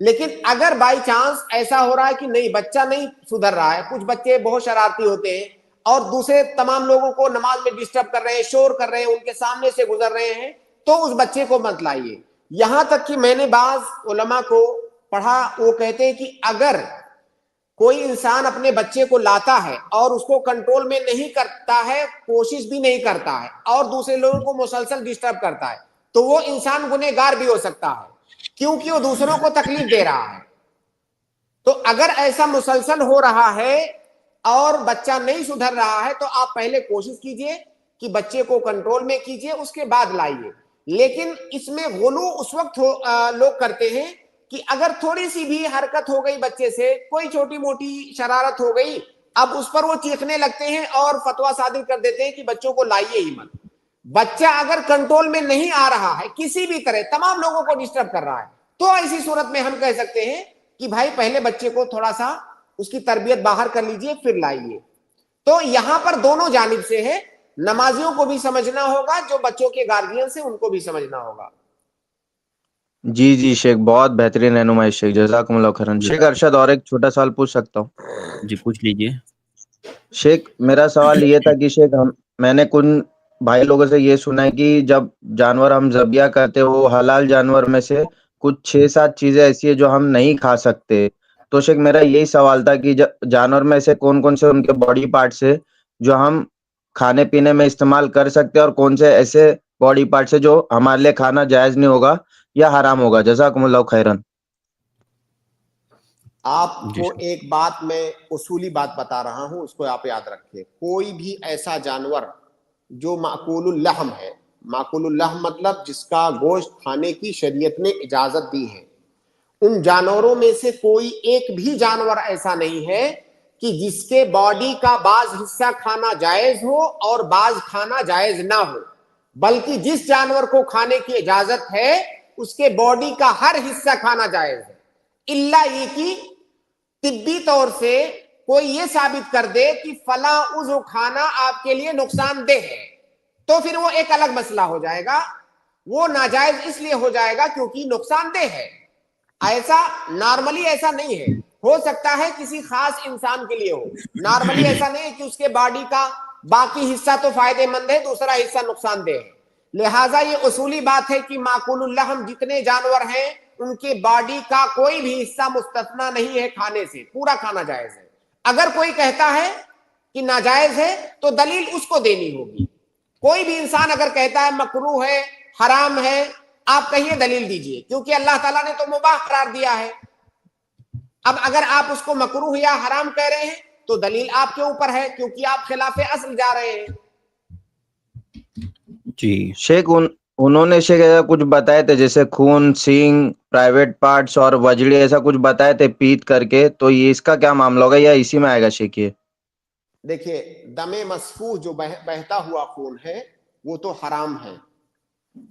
لیکن اگر بائی چانس ایسا ہو رہا ہے کہ نہیں بچہ نہیں سدھر رہا ہے, کچھ بچے بہت شرارتی ہوتے ہیں اور دوسرے تمام لوگوں کو نماز میں ڈسٹرب کر رہے ہیں, شور کر رہے ہیں, ان کے سامنے سے گزر رہے ہیں, تو اس بچے کو مت لائیے. یہاں تک کہ میں نے بعض علماء کو پڑھا, وہ کہتے ہیں کہ اگر کوئی انسان اپنے بچے کو لاتا ہے اور اس کو کنٹرول میں نہیں کرتا ہے, کوشش بھی نہیں کرتا ہے, اور دوسرے لوگوں کو مسلسل ڈسٹرب کرتا ہے, تو وہ انسان گنہگار بھی ہو سکتا ہے, کیونکہ وہ دوسروں کو تکلیف دے رہا ہے. تو اگر ایسا مسلسل ہو رہا ہے اور بچہ نہیں سدھر رہا ہے, تو آپ پہلے کوشش کیجئے کہ بچے کو کنٹرول میں کیجئے, اس کے بعد لائیے. لیکن اس میں غلو اس وقت لوگ کرتے ہیں کہ اگر تھوڑی سی بھی حرکت ہو گئی بچے سے, کوئی چھوٹی موٹی شرارت ہو گئی, اب اس پر وہ چیخنے لگتے ہیں اور فتویٰ صادر کر دیتے ہیں کہ بچوں کو لائیے ہی مت. بچہ اگر کنٹرول میں نہیں آ رہا ہے, کسی بھی طرح تمام لوگوں کو ڈسٹرب کر رہا ہے, تو ایسی صورت میں ہم کہہ سکتے ہیں کہ بھائی پہلے بچے کو تھوڑا سا اس کی تربیت باہر کر لیجئے, پھر لائیے. تو یہاں پر دونوں جانب سے ہے, نمازیوں کو بھی سمجھنا ہوگا, جو بچوں کے گارجین سے ان کو بھی سمجھنا ہوگا. جی جی شیخ, بہت بہترین رہنمائی شیخ, جزاکم اللہ خیرن. شیخ ارشد, اور ایک چھوٹا سوال پوچھ سکتا ہوں؟ جی پوچھ لیجئے. شیخ میرا سوال یہ تھا کہ شیخ میں نے کن بھائی لوگوں سے یہ سنا ہے کہ جب جانور ہم ذبیح کرتے وہ حلال جانور میں سے کچھ 6-7 چیزیں ایسی ہیں جو ہم نہیں کھا سکتے. تو شیخ میرا یہی سوال تھا کہ جانور میں سے کون کون سے ان کے باڈی پارٹس ہیں جو ہم کھانے پینے میں استعمال کر سکتے ہیں, اور کون سے ایسے باڈی پارٹس ہیں جو ہمارے لیے کھانا جائز نہیں ہوگا یا حرام ہوگا؟ جزاکم اللہ خیرن. آپ کو ایک بات میں اصولی بات بتا رہا ہوں, اس کو آپ یاد رکھیں. کوئی بھی ایسا جانور جو معقول اللحم ہے, معقول اللحم مطلب جس کا گوشت کھانے کی شریعت نے اجازت دی ہے, ان جانوروں میں سے کوئی ایک بھی جانور ایسا نہیں ہے کہ جس کے باڈی کا بعض حصہ کھانا جائز ہو اور بعض کھانا جائز نہ ہو, بلکہ جس جانور کو کھانے کی اجازت ہے اس کے باڈی کا ہر حصہ کھانا جائز ہے, الا یہ کہ طبی طور سے کوئی یہ ثابت کر دے کہ فلاں عضو کھانا آپ کے لیے نقصان دہ ہے, تو پھر وہ ایک الگ مسئلہ ہو جائے گا, وہ ناجائز اس لیے ہو جائے گا کیونکہ نقصان دہ ہے. ایسا نارملی ایسا نہیں ہے, ہو سکتا ہے کسی خاص انسان کے لیے ہو, نارملی ایسا نہیں ہے کہ اس کے باڈی کا باقی حصہ تو فائدے مند ہے, دوسرا حصہ نقصان دہ ہے. لہٰذا یہ اصولی بات ہے کہ معقول اللحم جتنے جانور ہیں ان کے باڈی کا کوئی بھی حصہ مستثنا نہیں ہے کھانے سے, پورا کھانا جائز ہے. اگر کوئی کہتا ہے کہ ناجائز ہے تو دلیل اس کو دینی ہوگی. کوئی بھی انسان اگر کہتا ہے مکروہ ہے, حرام ہے, آپ کہیے دلیل دیجئے, کیونکہ اللہ تعالیٰ نے تو مباح قرار دیا ہے. اب اگر آپ اس کو مکروہ یا حرام کہہ رہے ہیں تو دلیل آپ کے اوپر ہے, کیونکہ آپ خلاف اصل جا رہے ہیں. جی شیخ انہوں نے شیخ ایسا کچھ بتائے تھے جیسے خون, سینگ, پرائیویٹ پارٹس اور وجڑی, ایسا کچھ بتائے تھے پیت کر کے, تو یہ اس کا کیا معاملہ ہوگا یا اسی میں آئے گا شیخ؟ یہ دیکھیے, دم مسفوح جو بہتا ہوا خون ہے وہ تو حرام ہے,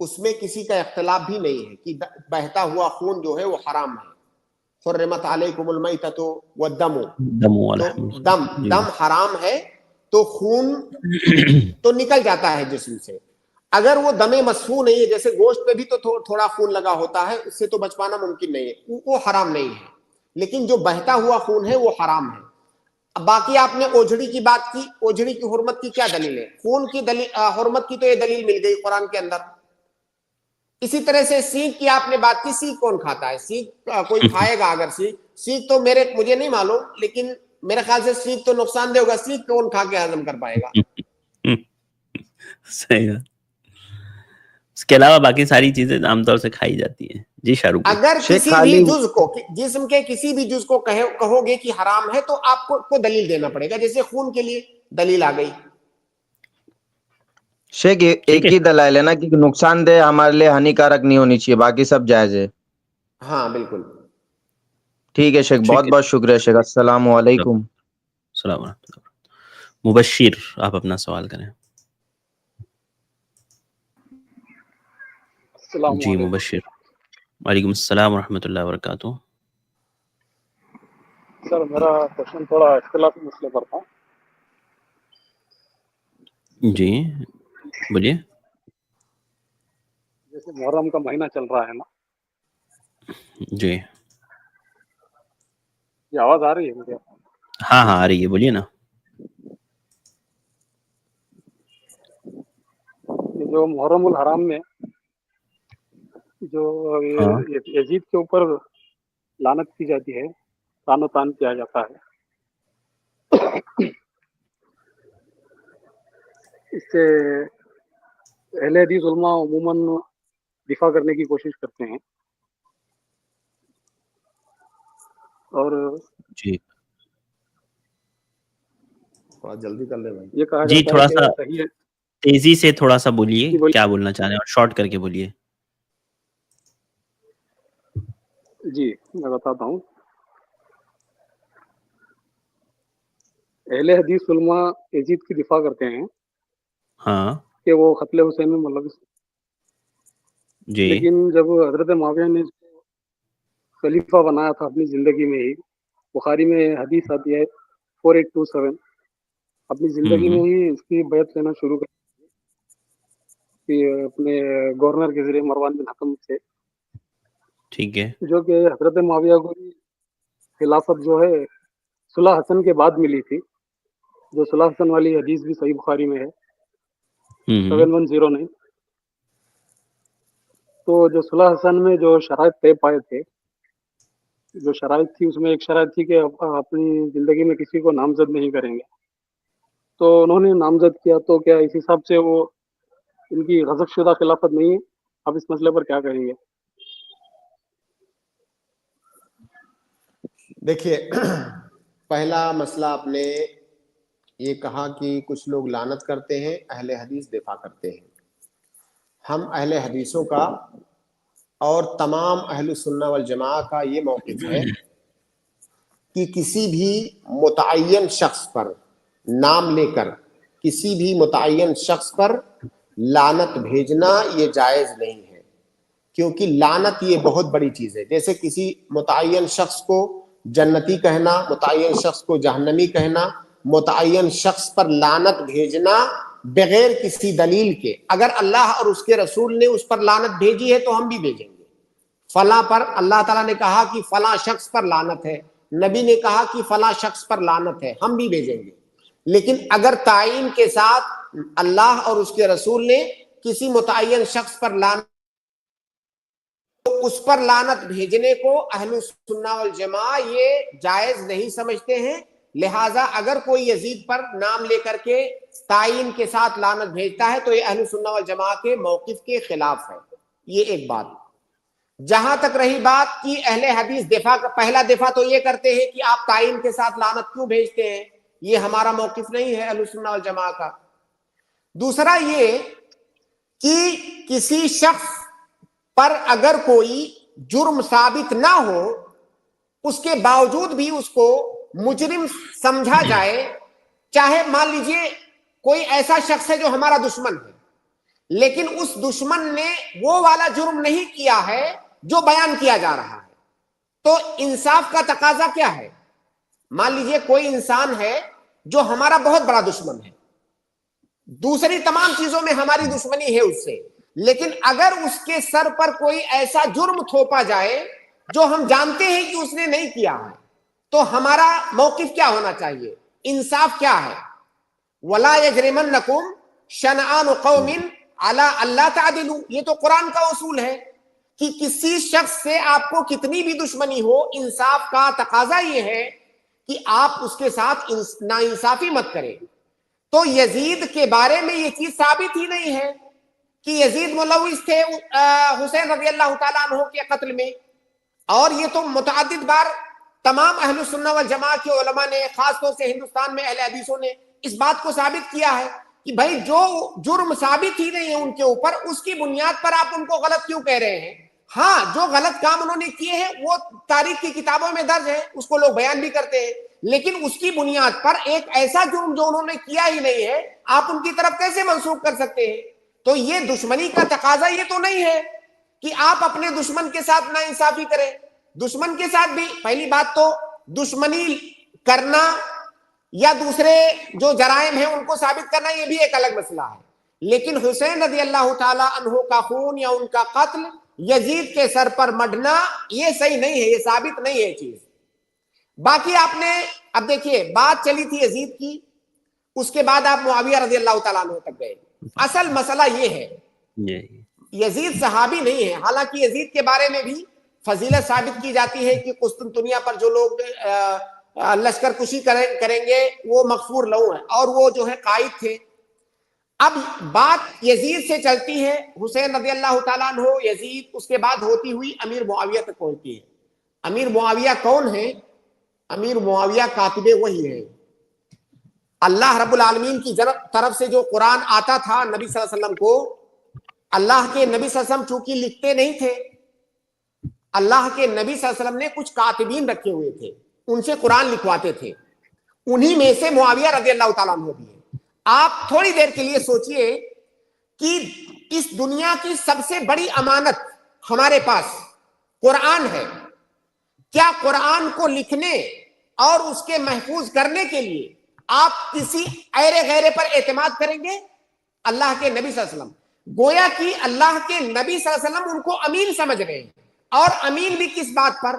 اس میں کسی کا اختلاف بھی نہیں ہے کہ بہتا ہوا خون جو ہے وہ حرام ہے. حرمت علیکم المیتۃ والدم, تو دم حرام ہے, تو خون تو نکل جاتا ہے جسم سے. اگر وہ دم مسفوح نہیں ہے, جیسے گوشت پہ بھی تو تھوڑا خون لگا ہوتا ہے, اس سے تو بچ پانا ممکن نہیں ہے, وہ حرام نہیں ہے. لیکن جو بہتا ہوا خون ہے وہ حرام ہے. اب باقی آپ نے اوجھڑی کی بات کی, اوجھڑی کی حرمت کی کیا دلیل ہے؟ خون کی حرمت کی تو یہ دلیل مل گئی قرآن کے اندر. اسی طرح سے سیخ کی آپ نے بات کی, سیخ کون کھاتا ہے؟ سیخ کوئی کھائے گا اگر سیخ تو مجھے نہیں معلوم, لیکن میرے خیال سے سیخ تو نقصان دہ ہوگا, سیخ کون کھا کے ہضم کر پائے گا؟ صحیح ہے. اس کے علاوہ باقی ساری چیزیں عام طور سے کھائی جاتی ہیں. جی شاہ رخ. اگر کسی بھی جز کو, جسم کے کسی بھی جز کو کہو گے کہ حرام ہے, تو آپ کو دلیل دینا پڑے گا. جیسے خون کے لیے دلیل آ گئی. شیخ ایک ہی دلائل ہے نا کہ نقصان دہ ہمارے لیے ہانیکارک نہیں ہونی چاہیے, باقی سب جائز ہے. ہاں بالکل. ٹھیک ہے شیخ, بہت بہت شکریہ شیخ. السلام علیکم. السلام علیکم. مبشر, آپ اپنا سوال کریں. جی مبشر. وعلیکم السلام ورحمۃ اللہ وبرکاتہ. سر میرا کوشچن تھوڑا اختلافی مسئلے پر تھا. جی بولیے. جیسے محرم کا مہینہ چل رہا ہے نا, جی یہ آواز آ رہی ہے مجھے؟ ہاں ہاں آ رہی ہے، بولیے نا. یہ جو محرم الحرام میں جو ہاں یزید کے اوپر لعنت کی جاتی ہے، تان و تان کیا جاتا ہے، اس سے اہل حدیث علماء عموماً دفاع کرنے کی کوشش کرتے ہیں، اور جی تھوڑا جلدی کر لیں بھائی. یہ کہا جی، جاتا ہے تھوڑا کہ سا صحیح ہے. تیزی سے تھوڑا سا بولیے، جی کیا بولنا چاہ رہے ہیں، اور شارٹ کر کے بولیے. جی میں بتاتا ہوں. اہل حدیث علماء یزید کی دفاع کرتے ہیں ہاں کہ وہ قتل حسین میں ملوث، جی لیکن جب حضرت معاویہ نے اس کو خلیفہ بنایا تھا اپنی زندگی میں ہی، بخاری میں حدیث آتی ہے 4827، اپنی زندگی میں ہی اس کی بیعت لینا شروع کر کہ اپنے گورنر کے ذریعے مروان بن حکم سے، ٹھیک ہے. جو کہ حضرت معاویہ کو خلافت جو ہے صلح حسن کے بعد ملی تھی، جو صلح حسن والی حدیث بھی صحیح بخاری میں ہے 7109. تو جو صلح حسن میں جو شرائط طے پائے تھے، جو شرائط تھی اس میں ایک شرائط تھی کہ اپنی زندگی میں کسی کو نامزد نہیں کریں گے، تو انہوں نے نامزد کیا. تو کیا اس حساب سے وہ ان کی غضب شدہ خلافت نہیں ہے؟ آپ اس مسئلے پر کیا کہیں گے؟ دیکھیے پہلا مسئلہ آپ نے یہ کہا کہ کچھ لوگ لعنت کرتے ہیں، اہل حدیث دفاع کرتے ہیں. ہم اہل حدیثوں کا اور تمام اہل سنہ والجماعہ کا یہ موقف ہے کہ کسی بھی متعین شخص پر نام لے کر کسی بھی متعین شخص پر لعنت بھیجنا یہ جائز نہیں ہے، کیونکہ لعنت یہ بہت بڑی چیز ہے. جیسے کسی متعین شخص کو جنتی کہنا، متعین شخص کو جہنمی کہنا، متعین شخص پر لعنت بھیجنا بغیر کسی دلیل کے. اگر اللہ اور اس کے رسول نے اس پر لعنت بھیجی ہے تو ہم بھی بھیجیں گے. فلاں پر اللہ تعالیٰ نے کہا کہ فلاں شخص پر لعنت ہے، نبی نے کہا کہ فلاں شخص پر لعنت ہے، ہم بھی بھیجیں گے. لیکن اگر تعین کے ساتھ اللہ اور اس کے رسول نے کسی متعین شخص پر لعنت، تو اس پر لعنت بھیجنے کو اہل سنہ والجماعہ یہ جائز نہیں سمجھتے ہیں. لہٰذا اگر کوئی یزید پر نام لے کر کے تعین کے ساتھ لعنت بھیجتا ہے تو یہ اہل سنہ والجماعہ کے موقف کے خلاف ہے. یہ ایک بات. جہاں تک رہی بات کہ اہل حدیث دفاع کا، پہلا دفاع تو یہ کرتے ہیں کہ آپ تعین کے ساتھ لعنت کیوں بھیجتے ہیں، یہ ہمارا موقف نہیں ہے اہل سنہ والجماعہ کا. دوسرا یہ کہ کسی شخص پر اگر کوئی جرم ثابت نہ ہو، اس کے باوجود بھی اس کو مجرم سمجھا جائے، چاہے مان لیجئے کوئی ایسا شخص ہے جو ہمارا دشمن ہے لیکن اس دشمن نے وہ والا جرم نہیں کیا ہے جو بیان کیا جا رہا ہے، تو انصاف کا تقاضا کیا ہے؟ مان لیجئے کوئی انسان ہے جو ہمارا بہت بڑا دشمن ہے، دوسری تمام چیزوں میں ہماری دشمنی ہے اس سے، لیکن اگر اس کے سر پر کوئی ایسا جرم تھوپا جائے جو ہم جانتے ہیں کہ اس نے نہیں کیا ہے، تو ہمارا موقف کیا ہونا چاہیے؟ انصاف کیا ہے؟ وَلَا يَجْرِمَنَّكُمْ شَنَآنُ قَوْمٍ عَلَىٰ أَلَّا تَعْدِلُوا، یہ تو قرآن کا اصول ہے کہ کسی شخص سے آپ کو کتنی بھی دشمنی ہو، انصاف کا تقاضا یہ ہے کہ آپ اس کے ساتھ ناانصافی مت کریں. تو یزید کے بارے میں یہ چیز ثابت ہی نہیں ہے کہ یزید ملوث تھے حسین رضی اللہ تعالیٰ عنہ کے قتل میں، اور یہ تو متعدد بار تمام اہل سنہ والجماعہ کے علماء نے، خاص طور سے ہندوستان میں اہل حدیثوں نے اس بات کو ثابت کیا ہے کہ بھائی جو جرم ثابت ہی نہیں ہے ان کے اوپر، اس کی بنیاد پر آپ ان کو غلط کیوں کہہ رہے ہیں؟ ہاں جو غلط کام انہوں نے کیے ہیں وہ تاریخ کی کتابوں میں درج ہے، اس کو لوگ بیان بھی کرتے ہیں، لیکن اس کی بنیاد پر ایک ایسا جرم جو انہوں نے کیا ہی نہیں ہے آپ ان کی طرف کیسے منسوخ کر سکتے ہیں؟ تو یہ دشمنی کا تقاضا یہ تو نہیں ہے کہ آپ اپنے دشمن کے ساتھ ناانصافی کریں. دشمن کے ساتھ بھی پہلی بات تو دشمنی کرنا یا دوسرے جو جرائم ہیں ان کو ثابت کرنا یہ بھی ایک الگ مسئلہ ہے، لیکن حسین رضی اللہ تعالی عنہ کا خون یا ان کا قتل، یزید کے سر پر مڈنا، یہ صحیح نہیں ہے، یہ ثابت نہیں ہے چیز. باقی آپ نے اب دیکھیے بات چلی تھی یزید کی، اس کے بعد آپ معاویہ رضی اللہ تعالیٰ عنہ تک گئے. اصل مسئلہ یہ ہے یزید صحابی نہیں ہے، حالانکہ یزید کے بارے میں بھی فضیلت ثابت کی جاتی ہے کہ قسطنطنیہ پر جو لوگ لشکر کشی کریں گے وہ مغفور لہو ہیں، اور وہ جو ہے قائد تھے. اب بات یزید سے چلتی ہے، حسین رضی اللہ تعالیٰ عنہ، یزید، اس کے بعد ہوتی ہوئی امیر معاویہ تک پہنچتی ہے. امیر معاویہ کون ہے؟ امیر معاویہ کاتب وحی ہے. اللہ رب العالمین کی طرف سے جو قرآن آتا تھا نبی صلی اللہ علیہ وسلم کو، اللہ کے نبی صلی اللہ علیہ وسلم چونکہ لکھتے نہیں تھے، اللہ کے نبی صلی اللہ علیہ وسلم نے کچھ کاتبین رکھے ہوئے تھے، ان سے قرآن لکھواتے تھے. انہی میں سے معاویہ رضی اللہ تعالیٰ عنہ بھی ہے. آپ تھوڑی دیر کے لیے سوچئے کہ اس دنیا کی سب سے بڑی امانت ہمارے پاس قرآن ہے. کیا قرآن کو لکھنے اور اس کے محفوظ کرنے کے لیے آپ کسی ایرے غیرے پر اعتماد کریں گے؟ اللہ کے نبی صلی اللہ علیہ وسلم، گویا کہ اللہ کے نبی صلی اللہ علیہ وسلم ان کو امین سمجھ رہے ہیں. اور امین بھی کس بات پر؟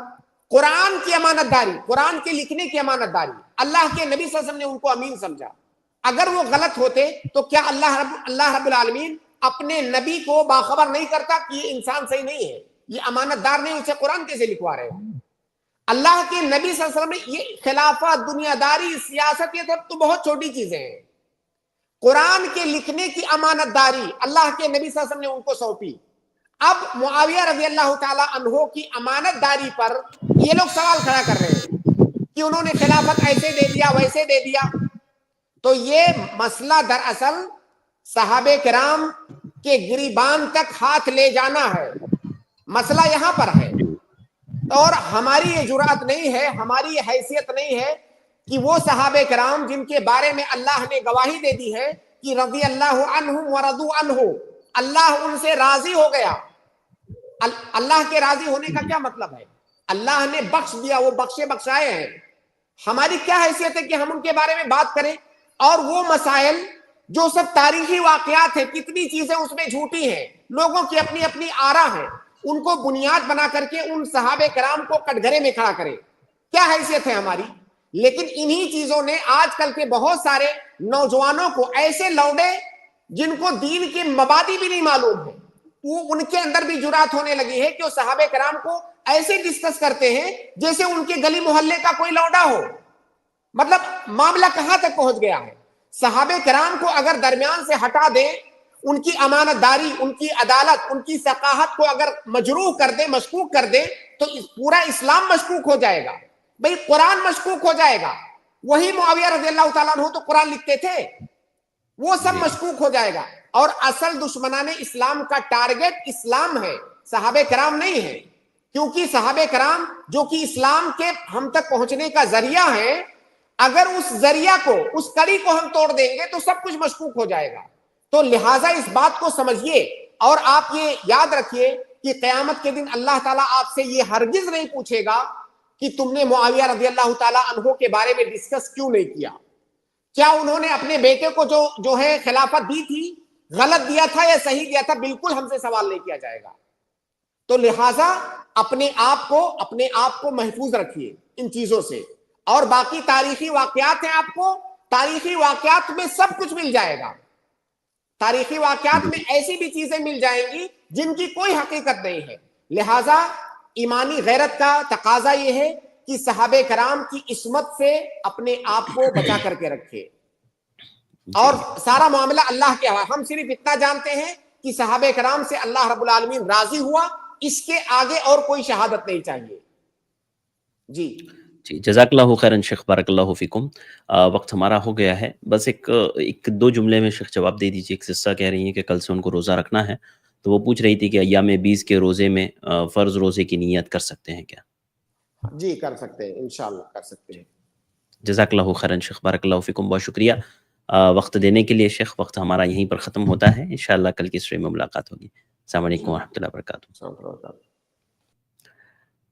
قرآن کی امانت داری، قرآن کے لکھنے کی امانت داری. اللہ کے نبی صلی اللہ علیہ وسلم نے ان کو امین سمجھا. اگر وہ غلط ہوتے تو کیا اللہ رب العالمین اپنے نبی کو باخبر نہیں کرتا کہ یہ انسان صحیح نہیں ہے، یہ امانت دار نہیں، اسے قرآن کیسے لکھوا رہے ہو؟ اللہ کے نبی صلی اللہ علیہ وسلم نے یہ خلافت، دنیا داری، سیاست، یہ سب تو بہت چھوٹی چیزیں ہیں. قرآن کے لکھنے کی امانت داری اللہ کے نبی صلی اللہ علیہ وسلم نے ان کو سونپی. اب معاویہ رضی اللہ تعالی عنہ کی امانت داری پر یہ لوگ سوال کھڑا کر رہے ہیں کہ انہوں نے خلافت ایسے دے دیا، ویسے دے دیا. تو یہ مسئلہ دراصل صحابہ کرام کے گریبان تک ہاتھ لے جانا ہے. مسئلہ یہاں پر ہے، اور ہماری یہ جرأت نہیں ہے، ہماری یہ حیثیت نہیں ہے کہ وہ صحابہ کرام جن کے بارے میں اللہ نے گواہی دے دی ہے کہ رضی اللہ عنہم ورضوا عنہ، اللہ ان سے راضی ہو گیا. اللہ کے راضی ہونے کا کیا مطلب ہے؟ اللہ نے بخش دیا، وہ بخشائے ہیں. ہماری کیا حیثیت ہے کہ ہم ان کے بارے میں بات کریں؟ اور وہ مسائل جو سب تاریخی واقعات ہیں، کتنی چیزیں اس میں جھوٹی ہیں، لوگوں کی اپنی اپنی آرا ہیں، ان کو بنیاد بنا کر کے ان صحابہ کرام کو کٹگرے میں کھڑا کرے. کیا حیثیت ہے ہماری؟ لیکن انہی چیزوں نے آج کل کے بہت سارے نوجوانوں کو، ایسے لوڈے جن کو دین کے مبادی بھی نہیں معلوم ہے، وہ ان کے اندر بھی جرات ہونے لگی ہے کہ وہ صحابہ کرام کو ایسے ڈسکس کرتے ہیں جیسے ان کے گلی محلے کا کوئی لوڈا ہو. مطلب معاملہ کہاں تک پہنچ گیا ہے؟ صحابہ کرام کو اگر درمیان سے ہٹا دیں، ان کی امانت داری، ان کی عدالت، ان کی ثقافت کو اگر مجروح کر دیں، مشکوک کر دیں، تو پورا اسلام مشکوک ہو جائے گا. بھئی قرآن مشکوک ہو جائے گا. وہی معاویہ رضی اللہ تعالیٰ عنہ تو قرآن لکھتے تھے، وہ سب مشکوک ہو جائے گا. اور اصل دشمنان اسلام کا ٹارگٹ اسلام ہے، صحابہ کرام نہیں ہے. کیونکہ صحابہ کرام جو کہ اسلام کے ہم تک پہنچنے کا ذریعہ ہے، اگر اس ذریعہ کو، اس کڑی کو ہم توڑ دیں گے تو سب کچھ مشکوک ہو جائے گا. تو لہٰذا اس بات کو سمجھیے، اور آپ یہ یاد رکھیے کہ قیامت کے دن اللہ تعالیٰ آپ سے یہ ہرگز نہیں پوچھے گا کہ تم نے معاویہ رضی اللہ تعالیٰ عنہ کے بارے میں ڈسکس کیوں نہیں کیا. کیا انہوں نے اپنے بیٹے کو جو ہے خلافت دی تھی، غلط دیا تھا یا صحیح دیا تھا؟ بالکل ہم سے سوال نہیں کیا جائے گا. تو لہٰذا اپنے آپ کو محفوظ رکھیے ان چیزوں سے. اور باقی تاریخی واقعات ہیں، آپ کو تاریخی واقعات میں سب کچھ مل جائے گا. تاریخی واقعات میں ایسی بھی چیزیں مل جائیں گی جن کی کوئی حقیقت نہیں ہے. لہٰذا ایمانی غیرت کا تقاضا یہ ہے کہ صحابہ کرام کی عصمت سے اپنے آپ کو بچا کر کے رکھے، اور سارا معاملہ اللہ کے حوالے. ہم صرف اتنا جانتے ہیں کہ صحابہ کرام سے اللہ رب العالمین راضی ہوا، اس کے آگے اور کوئی شہادت نہیں چاہیے. جی جزاک اللہ خیرن شیخ، بارک اللہ فیکم. وقت ہمارا ہو گیا ہے، بس ایک دو جملے میں شیخ جواب دے دیجیے. ایک سسٹر کہہ رہی ہیں کہ کل سے ان کو روزہ رکھنا ہے، تو وہ پوچھ رہی تھی کہ ایام 20 کے روزے میں فرض روزے کی نیت کر سکتے ہیں کیا؟ جی کر سکتے ہیں، انشاءاللہ کر سکتے ہیں. جزاک اللہ خیرن شیخ، بارک اللہ فیکم. بہت شکریہ وقت دینے کے لیے شیخ. وقت ہمارا یہیں پر ختم ہوتا ہے، انشاءاللہ کل کی سٹریم میں ملاقات ہوگی. السلام علیکم ورحمۃ اللہ وبرکاتہ.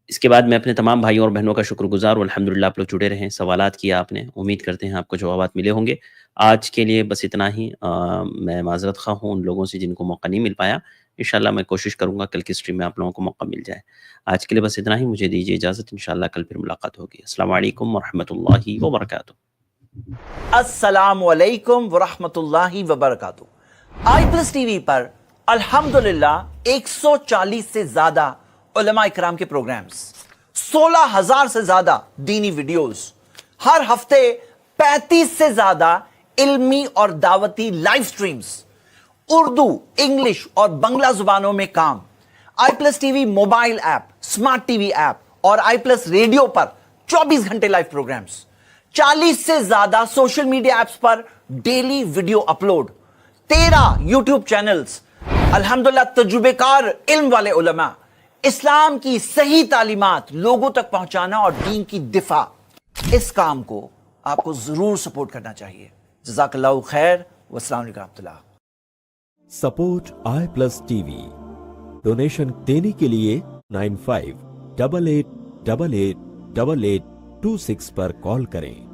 اس کے بعد میں اپنے تمام بھائیوں اور بہنوں کا شکر گزار ہوں، الحمدللہ آپ لوگ جڑے رہیں، سوالات کیا آپ نے، امید کرتے ہیں آپ کو جوابات ملے ہوں گے۔ آج کے لیے بس اتنا ہی، میں معذرت خواہ ہوں ان لوگوں سے جن کو موقع نہیں مل پایا، انشاءاللہ میں کوشش کروں گا کل کی اسٹریم میں آپ لوگوں کو موقع مل جائے۔ آج کے لیے بس اتنا ہی، مجھے دیجیے اجازت، انشاءاللہ کل پھر ملاقات ہوگی۔ السلام علیکم ورحمۃ اللہ وبرکاتہ۔ السلام علیکم ورحمۃ اللہ وبرکاتہ۔ آئی پلس ٹی وی پر الحمدللہ 140 سے زیادہ علماء اکرام کے پروگرامز، 16,000 سے زیادہ دینی ویڈیوز، ہر ہفتے 35 سے زیادہ علمی اور دعوتی لائیو سٹریمز، اردو، انگلش اور بنگلہ زبانوں میں کام، I plus T V mobile app, smart T V app اور آئی پلس ریڈیو پر 24 گھنٹے لائیو پروگرامز، 40 سے زیادہ سوشل میڈیا ایپس پر daily video upload, 13 YouTube channels, الحمدللہ تجربے کار علم والے علماء، اسلام کی صحیح تعلیمات لوگوں تک پہنچانا اور دین کی دفاع۔ اس کام کو آپ کو ضرور سپورٹ کرنا چاہیے۔ جزاک اللہ خیر، والسلام علیکم ورحمۃ اللہ۔ Support I plus T we, donation دینے کے لیے 9588888826 پر کال کریں۔